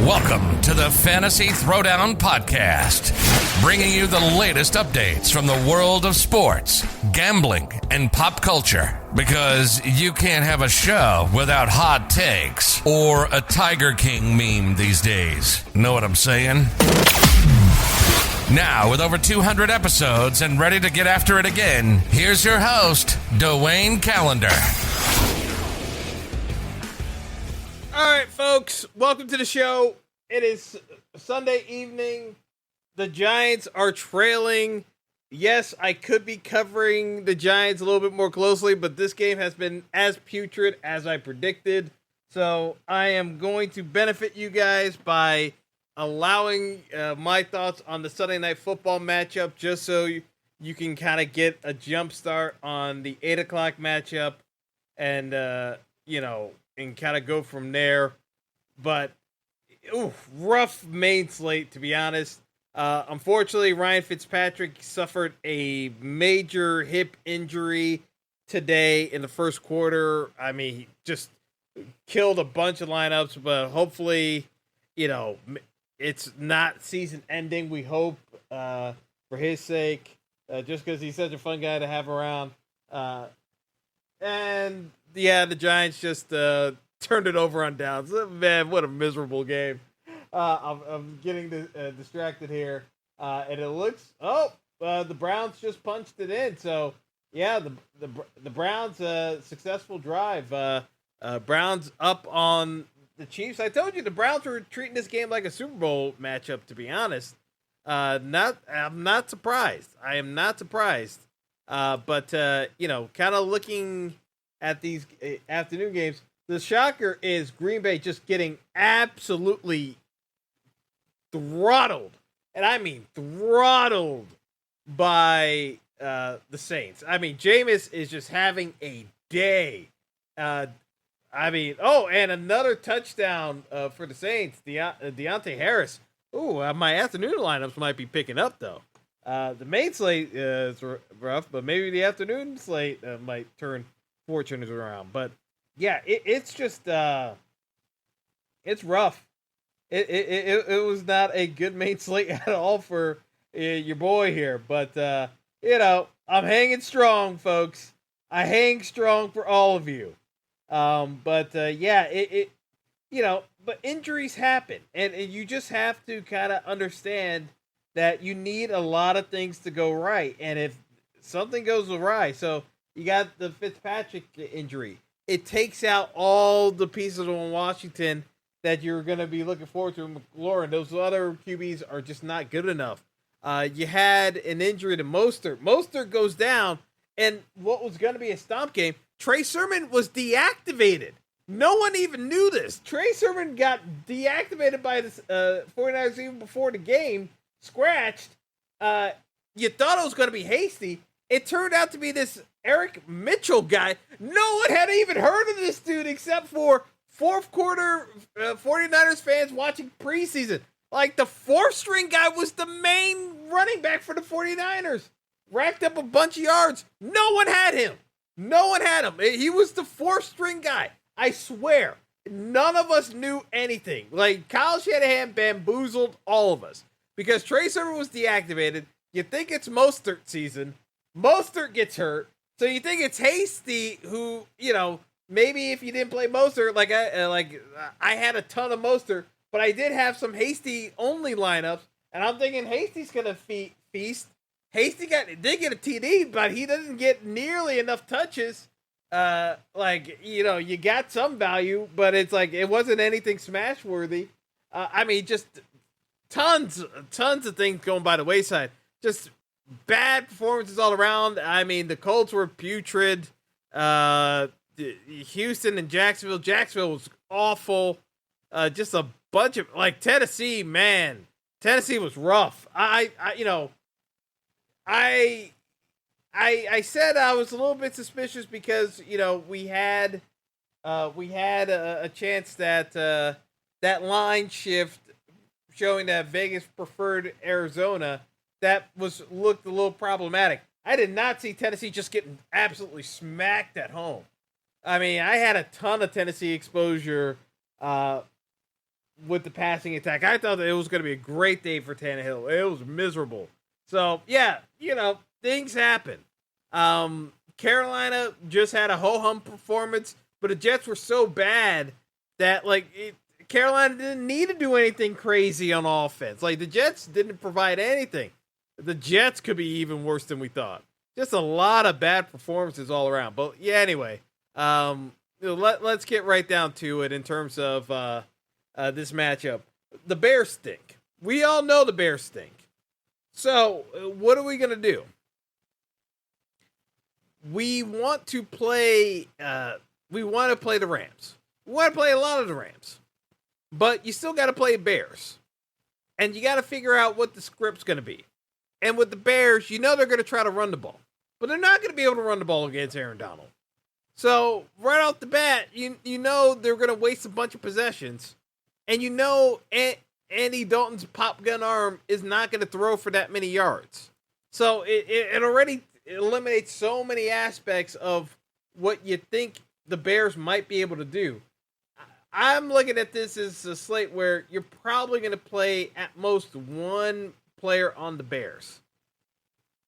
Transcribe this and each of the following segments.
Welcome to the Fantasy Throwdown Podcast, bringing you the latest updates from the world of sports, gambling, and pop culture. Because you can't have a show without hot takes or a Tiger King meme these days. Know what I'm saying? Now, with over 200 episodes and ready to get after it again, here's your host, Dwayne Callender. All right, folks, welcome to the show. It is Sunday evening. The Giants are trailing. Yes, I could be covering the Giants a little bit more closely, but this game has been as putrid as I predicted. So I am going to benefit you guys by allowing my thoughts on the Sunday Night Football matchup, just so you can kind of get a jump start on the 8 o'clock matchup and, and kind of go from there. But, rough main slate, to be honest. Unfortunately, Ryan Fitzpatrick suffered a major hip injury today in the first quarter. I mean, he just killed a bunch of lineups, but hopefully, it's not season ending. We hope for his sake, just because he's such a fun guy to have around. And yeah, the Giants just turned it over on downs. Man, what a miserable game. I'm getting distracted here. And it looks, the Browns just punched it in. So, yeah, the Browns, successful drive. Browns up on the Chiefs. I told you the Browns were treating this game like a Super Bowl matchup, to be honest. I'm not surprised. I am not surprised. But kind of looking at these afternoon games, the shocker is Green Bay just getting absolutely throttled, and I mean throttled by the Saints. I mean, Jameis is just having a day. And another touchdown for the Saints, Deontay Harris. My afternoon lineups might be picking up, though. The main slate is rough, but maybe the afternoon slate might turn fortunes around. But yeah, it's just it's rough. It was not a good main slate at all for your boy here. But I'm hanging strong, folks. I hang strong for all of you. But injuries happen, and you just have to kind of understand that you need a lot of things to go right. And if something goes awry, so you got the Fitzpatrick injury, it takes out all the pieces on Washington that you're going to be looking forward to. McLaurin, those other QBs are just not good enough. You had an injury to Mostert. Mostert goes down, and what was going to be a stomp game, Trey Sermon was deactivated. No one even knew this. Trey Sermon got deactivated by the 49ers even before the game, scratched. You thought it was going to be Hasty. It turned out to be this Eric Mitchell guy. No one had even heard of this dude except for fourth quarter 49ers fans watching preseason. Like, the fourth string guy was the main running back for the 49ers. Racked up a bunch of yards. No one had him. He was the fourth string guy. I swear. None of us knew anything. Like, Kyle Shanahan bamboozled all of us. Because Trey Sermon was deactivated. You think it's Mostert season. Mostert gets hurt. So you think it's Hasty, who, maybe if you didn't play Mostert, I had a ton of Mostert, but I did have some Hasty only lineups, and I'm thinking Hasty's gonna feast. Hasty did get a TD, but he doesn't get nearly enough touches. You got some value, but it's like it wasn't anything smash worthy. Just tons of things going by the wayside. Just bad performances all around. I mean, the Colts were putrid. Houston and Jacksonville. Jacksonville was awful. Just a bunch of Tennessee, man. Tennessee was rough. I said I was a little bit suspicious because we had a chance that that line shift showing that Vegas preferred Arizona. That looked a little problematic. I did not see Tennessee just getting absolutely smacked at home. I mean, I had a ton of Tennessee exposure with the passing attack. I thought that it was going to be a great day for Tannehill. It was miserable. So yeah, things happen. Carolina just had a ho-hum performance, but the Jets were so bad that Carolina didn't need to do anything crazy on offense. Like, the Jets didn't provide anything. The Jets could be even worse than we thought. Just a lot of bad performances all around. But yeah, anyway, let's get right down to it in terms of this matchup. The Bears stink. We all know the Bears stink. So what are we gonna do? We want to play. We want to play the Rams. We want to play a lot of the Rams, but you still got to play Bears, and you got to figure out what the script's going to be. And with the Bears, they're going to try to run the ball, but they're not going to be able to run the ball against Aaron Donald. So right off the bat, they're going to waste a bunch of possessions, and Andy Dalton's pop gun arm is not going to throw for that many yards. So it already eliminates so many aspects of what you think the Bears might be able to do. I'm looking at this as a slate where you're probably going to play at most one player on the Bears.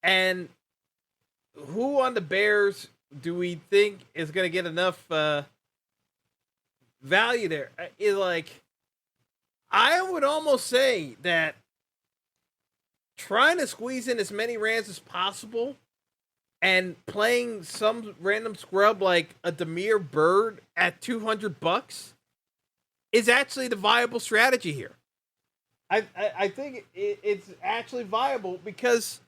And who on the Bears do we think is going to get enough value there? I would almost say that trying to squeeze in as many Rams as possible and playing some random scrub like a Damiere Byrd at $200 is actually the viable strategy here. I think it's actually viable because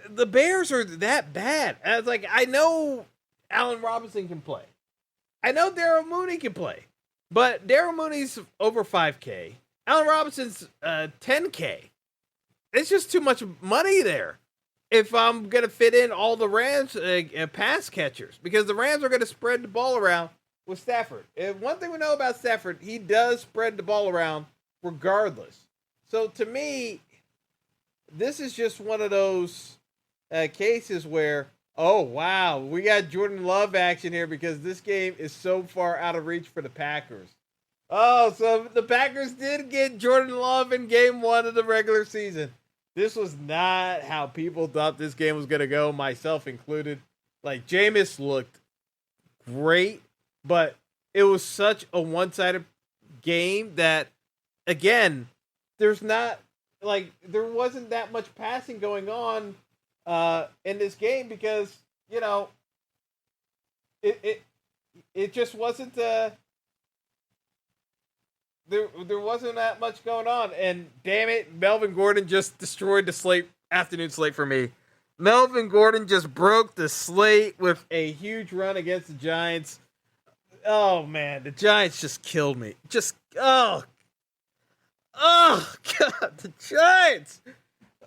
the Bears are that bad. I know Allen Robinson can play. I know Darryl Mooney can play. But Darryl Mooney's over 5K. Allen Robinson's 10K. It's just too much money there if I'm going to fit in all the Rams pass catchers, because the Rams are going to spread the ball around with Stafford. And one thing we know about Stafford, he does spread the ball around regardless. So to me, this is just one of those cases where, oh, wow, we got Jordan Love action here because this game is so far out of reach for the Packers. Oh, so the Packers did get Jordan Love in game 1 of the regular season. This was not how people thought this game was going to go, myself included. Jameis looked great, but it was such a one-sided game that, again, there wasn't that much passing going on in this game because, it just wasn't there wasn't that much going on. And damn it, Melvin Gordon just destroyed the afternoon slate for me. Melvin Gordon just broke the slate with a huge run against the Giants. Oh man, the Giants just killed me. Oh God, the Giants.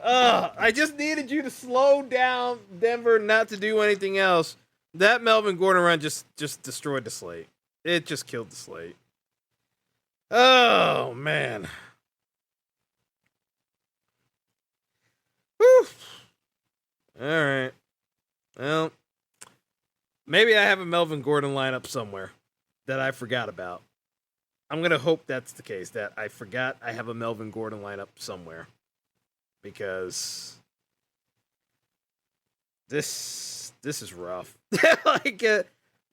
I just needed you to slow down Denver, not to do anything else. That Melvin Gordon run just destroyed the slate. It just killed the slate. Oh, man. Whew. All right. Well, maybe I have a Melvin Gordon lineup somewhere that I forgot about. I'm going to hope that's the case, that I forgot I have a Melvin Gordon lineup somewhere. Because this is rough.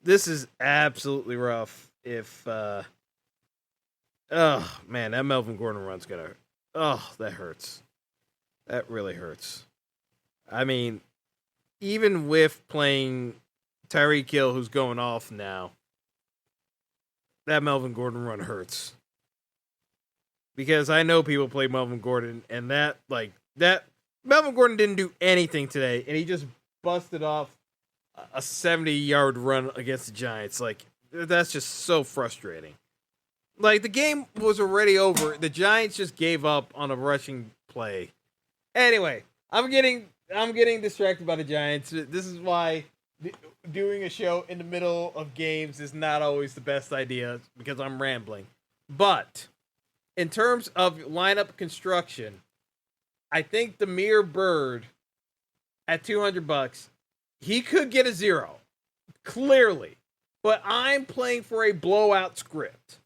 This is absolutely rough. If oh man, that Melvin Gordon run's gonna. Oh, that hurts. That really hurts. I mean, even with playing Tyreek Hill, who's going off now, that Melvin Gordon run hurts. Because I know people play Melvin Gordon, and that Melvin Gordon didn't do anything today, and he just busted off a 70-yard run against the Giants. That's just so frustrating. The game was already over. The Giants just gave up on a rushing play. Anyway, I'm getting distracted by the Giants. This is why doing a show in the middle of games is not always the best idea, because I'm rambling. But in terms of lineup construction, I think Damiere Byrd at $200, he could get a 0, clearly. But I'm playing for a blowout script.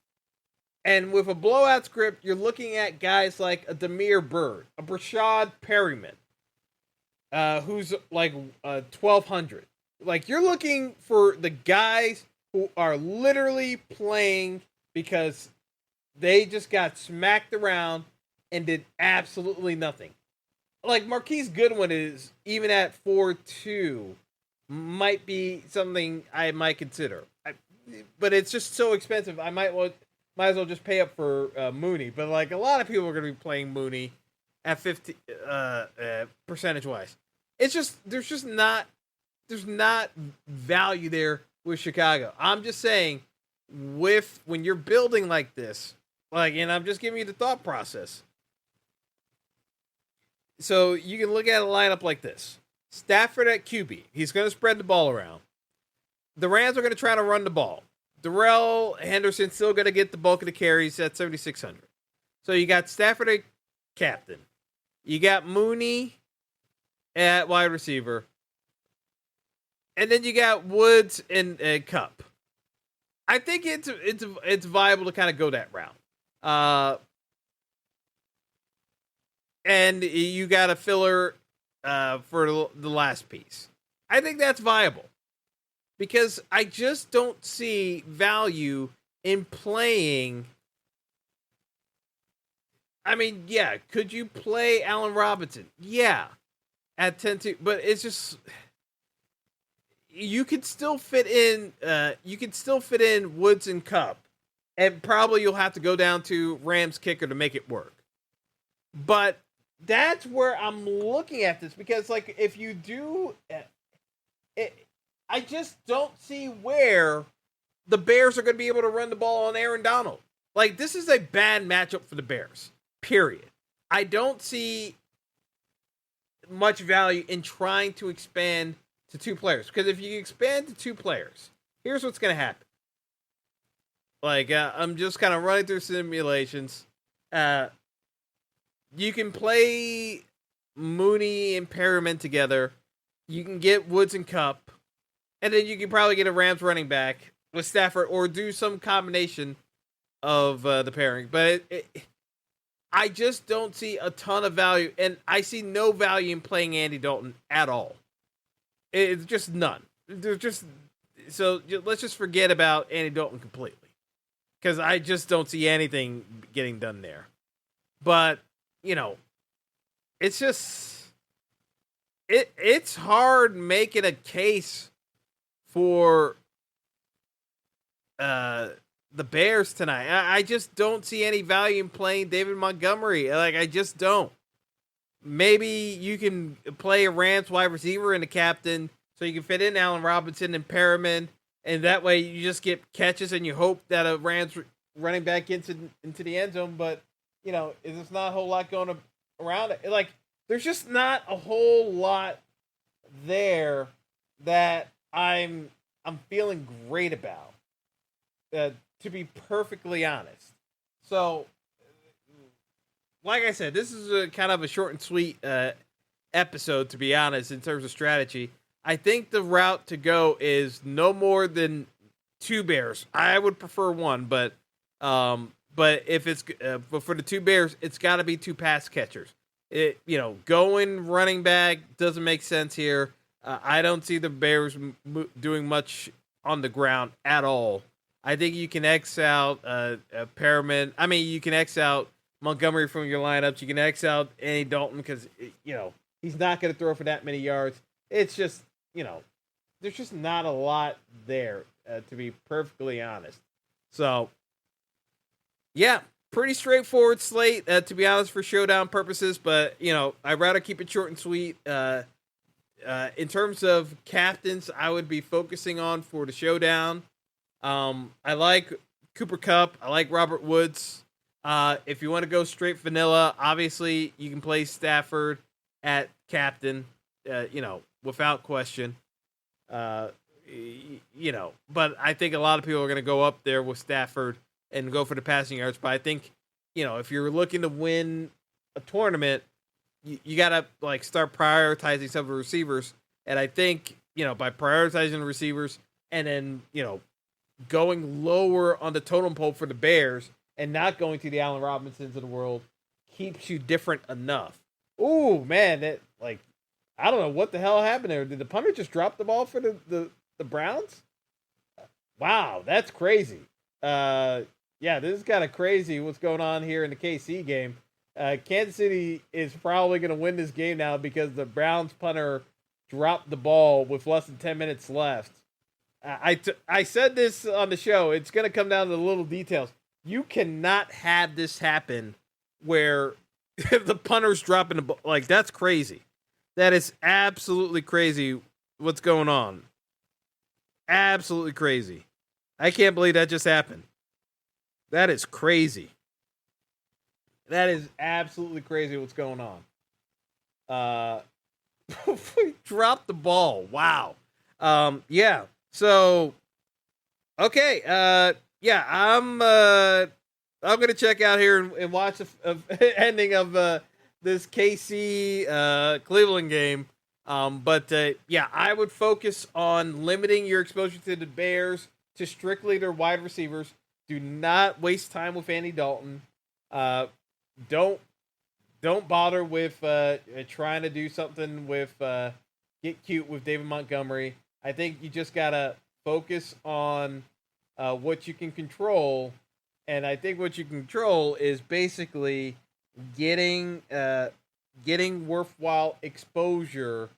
And with a blowout script, you're looking at guys like a Demir Bird, a Brashad Perryman, who's like 1,200. Like, you're looking for the guys who are literally playing because they just got smacked around and did absolutely nothing. Like, Marquise Goodwin is, even at 4-2, might be something I might consider. But it's just so expensive. I might as well just pay up for Mooney. But like, a lot of people are going to be playing Mooney at 50 percentage wise. It's just there's not value there with Chicago. I'm just saying, when you're building like this, like, and I'm just giving you the thought process. So you can look at a lineup like this: Stafford at QB. He's going to spread the ball around. The Rams are going to try to run the ball. Darrell Henderson's still going to get the bulk of the carries at 7,600. So you got Stafford at captain. You got Mooney at wide receiver. And then you got Woods and Kupp. I think it's viable to kind of go that route. And you got a filler for the last piece. I think that's viable. Because I just don't see value in playing. I mean, yeah, could you play Allen Robinson? Yeah, at 10-2, but it's just, you could still fit in. Woods and Kupp, and probably you'll have to go down to Rams kicker to make it work. But that's where I'm looking at this, because like, if you do it. I just don't see where the Bears are going to be able to run the ball on Aaron Donald. Like, this is a bad matchup for the Bears, period. I don't see much value in trying to expand to two players. Because if you expand to two players, here's what's going to happen. Like, I'm just kind of running through simulations. You can play Mooney and Perriman together. You can get Woods and Kupp. And then you can probably get a Rams running back with Stafford, or do some combination of the pairing. But I just don't see a ton of value, and I see no value in playing Andy Dalton at all. It's just none. So let's just forget about Andy Dalton completely, because I just don't see anything getting done there. But it's just it's hard making a case for the Bears tonight. I just don't see any value in playing David Montgomery. Like, I just don't. Maybe you can play a Rams wide receiver and a captain, so you can fit in Allen Robinson and Perriman, and that way you just get catches and you hope that a Rams running back into the end zone. But there's not a whole lot going around it. Like, there's just not a whole lot there that I'm feeling great about, to be perfectly honest. So, like I said, this is a kind of a short and sweet episode, to be honest, in terms of strategy. I think the route to go is no more than two Bears. I would prefer one, but if it's but for the two Bears, it's got to be two pass catchers. Going running back doesn't make sense here. I don't see the Bears doing much on the ground at all. I think you can X out Perriman. I mean, you can X out Montgomery from your lineups. You can X out Andy Dalton because, he's not going to throw for that many yards. It's just, there's just not a lot there, to be perfectly honest. So, yeah, pretty straightforward slate, to be honest, for Showdown purposes. But, I'd rather keep it short and sweet. In terms of captains, I would be focusing on for the Showdown. I like Cooper Kupp. I like Robert Woods. If you want to go straight vanilla, obviously you can play Stafford at captain, without question. But I think a lot of people are going to go up there with Stafford and go for the passing yards. But I think, if you're looking to win a tournament, you got to start prioritizing some of the receivers. And I think, by prioritizing the receivers and then, going lower on the totem pole for the Bears, and not going to the Allen Robinsons of the world keeps you different enough. Ooh, man, that like I don't know what the hell happened there. Did the punter just drop the ball for the Browns? Wow, that's crazy. Yeah, this is kind of crazy what's going on here in the KC game. Kansas City is probably going to win this game now because the Browns punter dropped the ball with less than 10 minutes left. I said this on the show. It's going to come down to the little details. You cannot have this happen where the punter's dropping the ball. Like, that's crazy. That is absolutely crazy what's going on. Absolutely crazy. I can't believe that just happened. That is crazy. That is absolutely crazy what's going on. Dropped the ball. Wow. Yeah. So, okay. Yeah, I'm gonna check out here and watch the ending of this KC Cleveland game. But yeah, I would focus on limiting your exposure to the Bears to strictly their wide receivers. Do not waste time with Andy Dalton. Don't bother with trying to do something with get cute with David Montgomery. I think you just gotta focus on what you can control, and I think what you can control is basically getting worthwhile exposure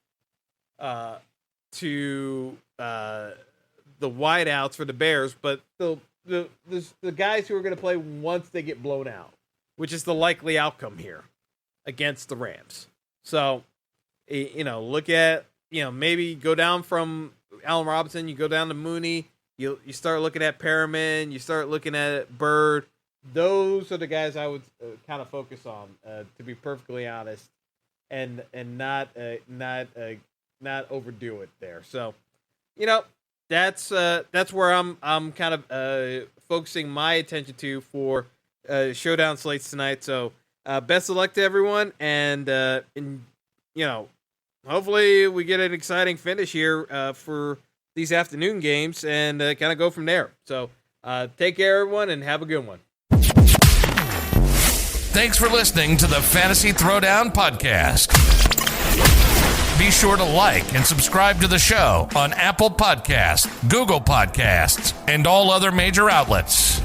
to the wideouts for the Bears, but the guys who are going to play once they get blown out, which is the likely outcome here against the Rams. So, look at, maybe go down from Allen Robinson, you go down to Mooney, you start looking at Perriman, you start looking at Bird. Those are the guys I would kind of focus on, to be perfectly honest, and not overdo it there. So, that's where I'm kind of focusing my attention to for Showdown slates tonight. So best of luck to everyone, and hopefully we get an exciting finish here for these afternoon games, and kind of go from there. So take care, everyone, and have a good one. Thanks for listening to the Fantasy Throwdown Podcast. Be sure to like and subscribe to the show on Apple Podcasts, Google Podcasts, and all other major outlets.